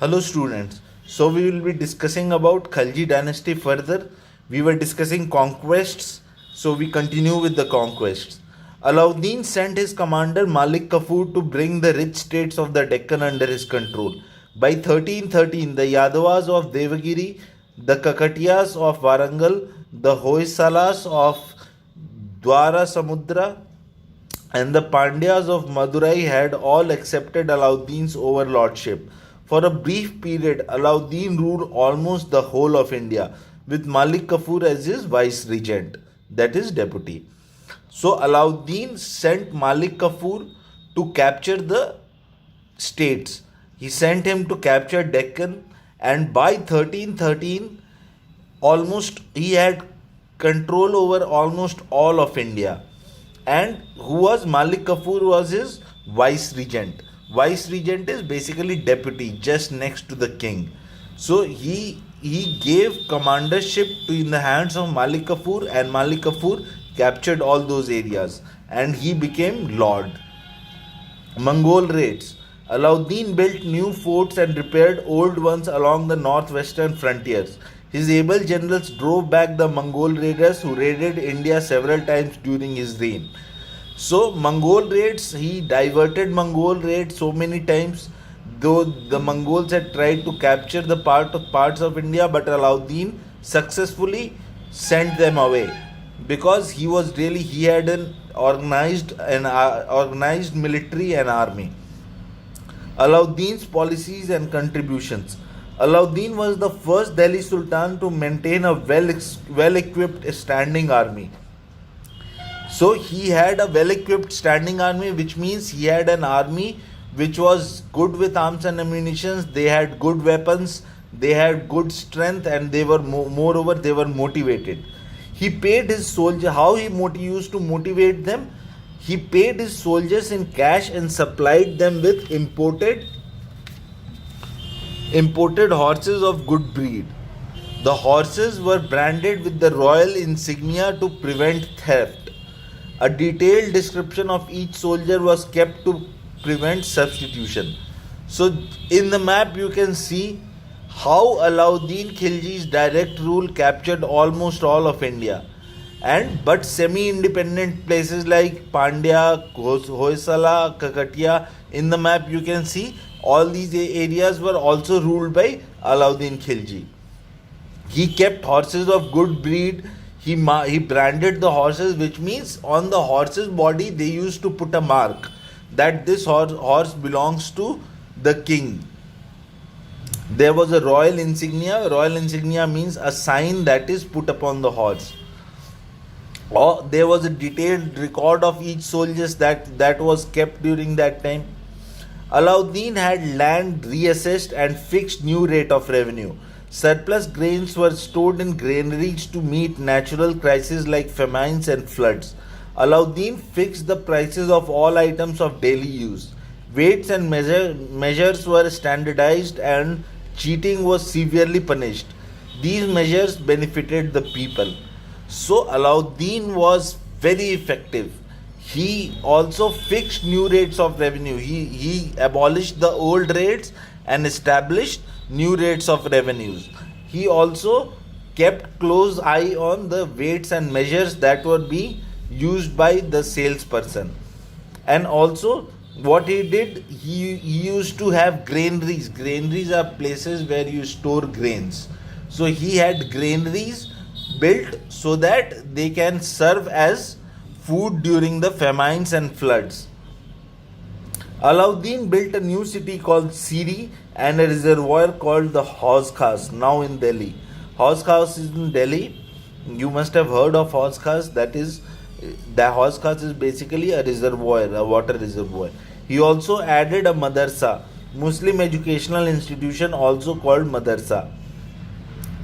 Hello students. So we will be discussing about Khalji dynasty further. We were discussing conquests, so we continue with the conquests. Alauddin sent his commander Malik Kafur to bring the rich states of the Deccan under his control. By 1313, the Yadavas of Devagiri, the Kakatiyas of Warangal, the Hoysalas of Dwara Samudra, and the Pandyas of Madurai had all accepted Alauddin's overlordship. For a brief period, Alauddin ruled almost the whole of India, with Malik Kafur as his vice regent, that is, deputy. So, Alauddin sent Malik Kafur to capture the states. He sent him to capture Deccan, and by 1313, almost he had control over almost all of India. And who was Malik Kafur was his vice regent. Vice regent is basically deputy, just next to the king. So he gave commandership to in the hands of Malik Kafur, and Malik Kafur captured all those areas, and he became lord. Mongol raids. Alauddin built new forts and repaired old ones along the northwestern frontiers. His able generals drove back the Mongol raiders who raided India several times during his reign. So, Mongol raids, he diverted Mongol raids so many times, though the Mongols had tried to capture the parts of India, but Alauddin successfully sent them away because he had an organized military and army. Alauddin's policies and contributions. Alauddin was the first Delhi Sultan to maintain a well equipped standing army. So he had a well equipped standing army, which means he had an army which was good with arms and ammunition. They had good weapons, they had good strength, and they were moreover they were motivated. He paid his soldiers. How he used to motivate them? He paid his soldiers in cash and supplied them with imported horses of good breed. The horses were branded with the royal insignia to prevent theft. A detailed description of each soldier was kept to prevent substitution. So, in the map, you can see how Alauddin Khilji's direct rule captured almost all of India. But semi-independent places like Pandya, Hoysala, Kakatiya, in the map you can see all these areas were also ruled by Alauddin Khilji. He kept horses of good breed. He branded the horses, which means on the horse's body they used to put a mark that this horse belongs to the king. There was a royal insignia. Royal insignia means a sign that is put upon the horse. Or there was a detailed record of each soldier that was kept during that time. Alauddin had land reassessed and fixed new rate of revenue. Surplus grains were stored in granaries to meet natural crises like famines and floods. Alauddin fixed the prices of all items of daily use. Weights and measures were standardized, and cheating was severely punished. These measures benefited the people. So Alauddin was very effective. He also fixed new rates of revenue. He abolished the old rates and established new rates of revenues. He also kept close eye on the weights and measures that were being used by the salesperson. And also what he did, he used to have granaries. Granaries are places where you store grains. So he had granaries built so that they can serve as food during the famines and floods. Alauddin built a new city called Siri and a reservoir called the Hauz Khas, now in Delhi. Hauz Khas is in Delhi. You must have heard of Hauz Khas. The Hauz Khas is basically a reservoir, a water reservoir. He also added a madarsa, Muslim educational institution also called madarsa,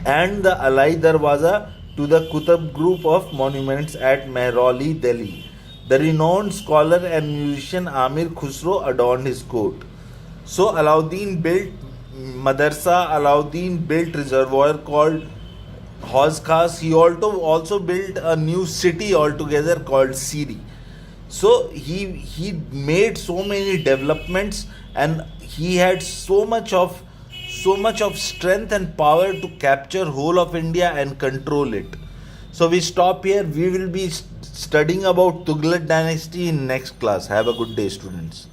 and the Alai Darwaza to the Qutb group of monuments at Mehrauli, Delhi. The renowned scholar and musician Amir Khusro adorned his court. So Alauddin built madarsa, Alauddin built reservoir called Hauz Khas. He also built a new city altogether called Siri. So he made so many developments, and he had so so much of strength and power to capture whole of India and control it. So we stop here. We will be studying about Tughlaq dynasty in next class. Have a good day, students.